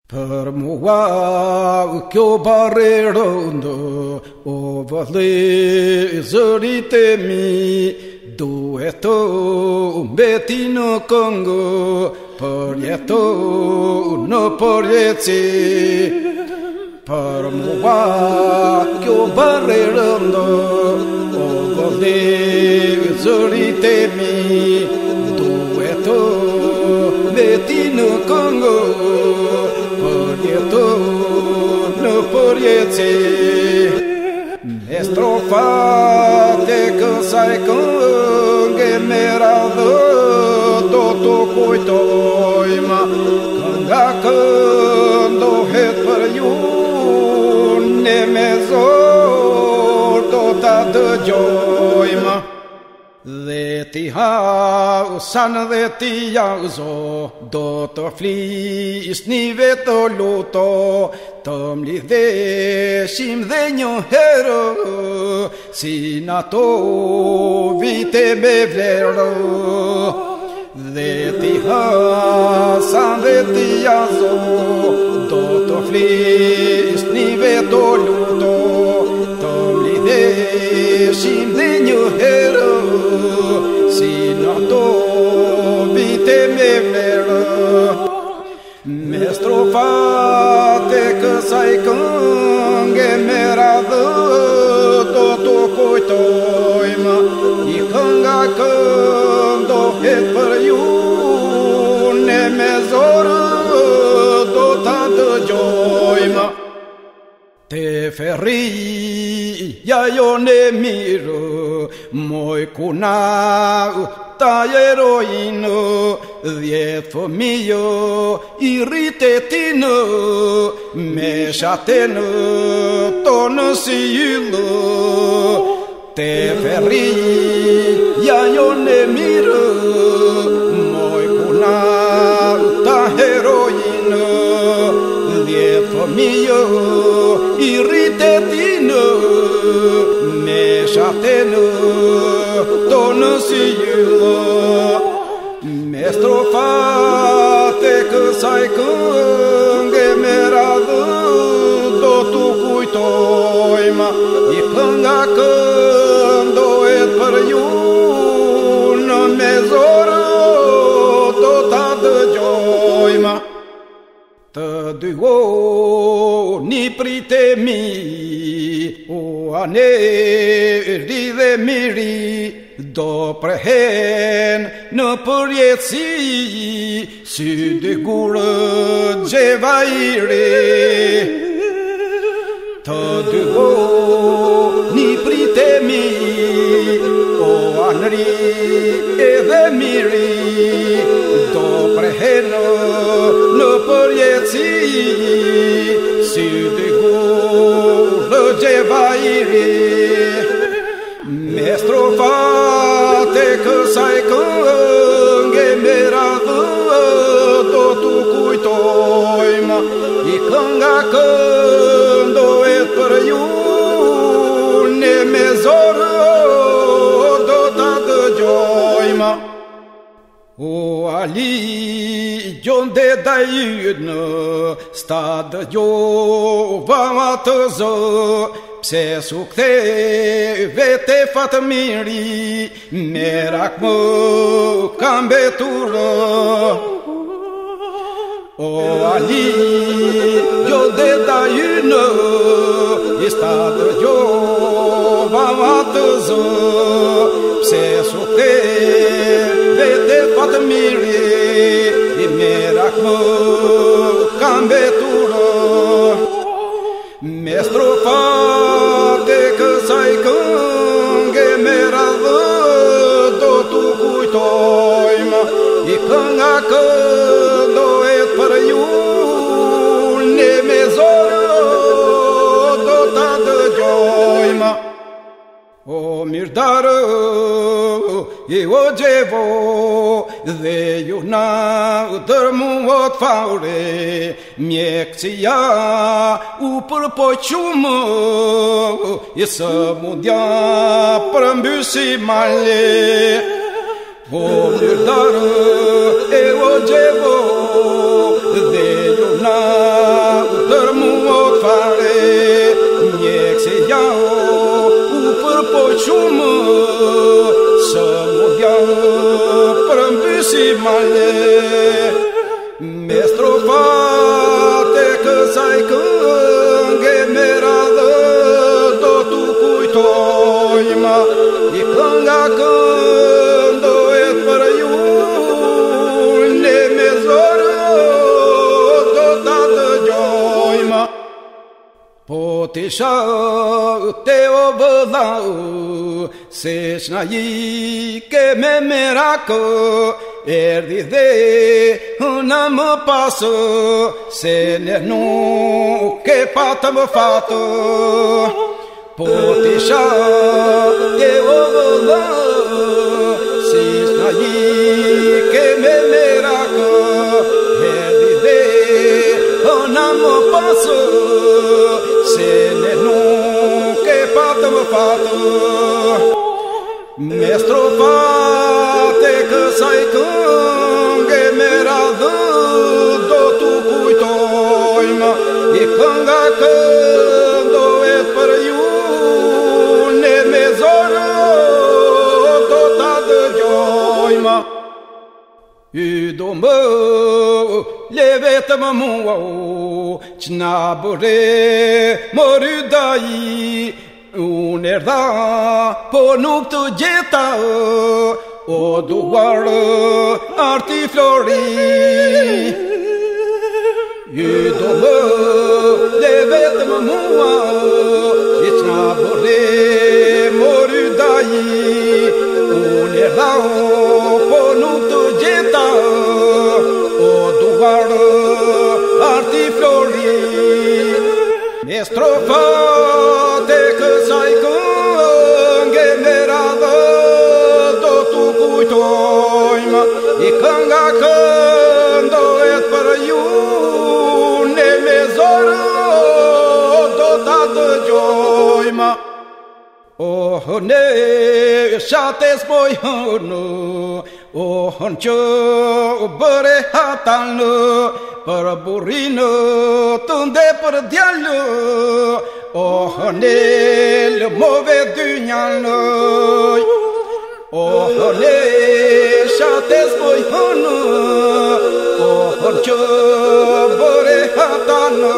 Per mua che barrerondo ovale zorite mi dueto betino congo porieto no porieti per mua che barrerondo ovale zorite mi dueto betino congo no porieti estrofate che sai con che merado toto coitoima canga quando het per you ne mezor tota de joima de ti ha san de ti yazo doto flis ni veto luto tom li de sim de hero sinato vite bevero de ti ha san de ti yazo doto flis ni veto luto tom li de sim de hero sinato vite bevero Mestrofate că sai cânge merado totu coitoima I cânga cândo het per you ne mezor tota de joima Te ferri ya yo ne miro moi cuna ta eroino dietro mio irritetino me chateno tono silo te ferri ya yo ne miro moi cuna ta eroino dietro mio irritetino me chateno tono silo Mestrofate că sai cânge merado totu coitoima I cânga cândo et per you no mezor tota de joima Te duo ni prite mi o ane ride miri do prehen në përjetësi sy dy gurët gjevajri të dy një pritemi o anëri edhe miri do prehen në përjetësi sy dy gurët gjevajri Mestrofate că sai cânge merado totu coitoima I cânga cândo et per you ne mezor tota de joima O ali jonde daiudnă stad jo vamatăză Pse sukte vete fatë miri Merak më kam beturë O Ali jo dhe da ynë Istadë jo vatë zë Pse sukte vete fatë miri Merak më kam beturë Mestrofate că sai cânge merado totu coitoima I cânga cândo et per you ne mezor tota de joima O mirdară e o gevo dhe ju na dërmuot faure mjekësia u përpoqumë e së mundja përmbysi male o mirdarë e o gjevo dhe ju na male me strofate că sai cânghe merada do tu cuitoima e canga când o e fără iune mezoră do dată joima potisha te obadau se snai que me meraco erdi de una me passo se ne nu que pata me fato potisha te obadau se snai que me meraco erdi de una me passo se ne nu que pata me fato me strofate că sai cânghe merada do tu cuitoima e canga când o e fără iune mezoră do dată joima Udomă levetă-mă muau Cnabure morudai Unerda ponuk tu jeta O duară arti flori Udomă levetă-mă muau Cnabure morudai Unerda ponuk tu jeta O duară arti flori Me strofate că sai cânghe merada do tu cuitoima e canga când o et fără iune mezoră do dată joima Oh ne shates boy no Oh honcho bere hatano per burino tunde per diallo Oh ne le mauvais dunyano Oh ne shates boy no Oh honcho bere hatano